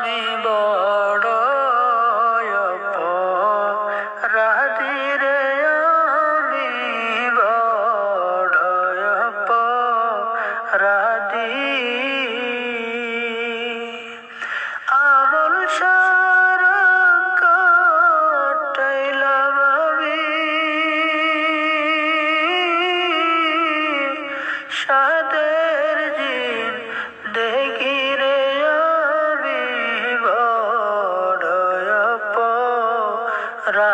আমি বড় অপরাধী রে, আমি বড় অপরাধী। আমল সারা কাটাইলাম আমি সাদের জিন্দেগি রে, আমি বড় অপরাধী।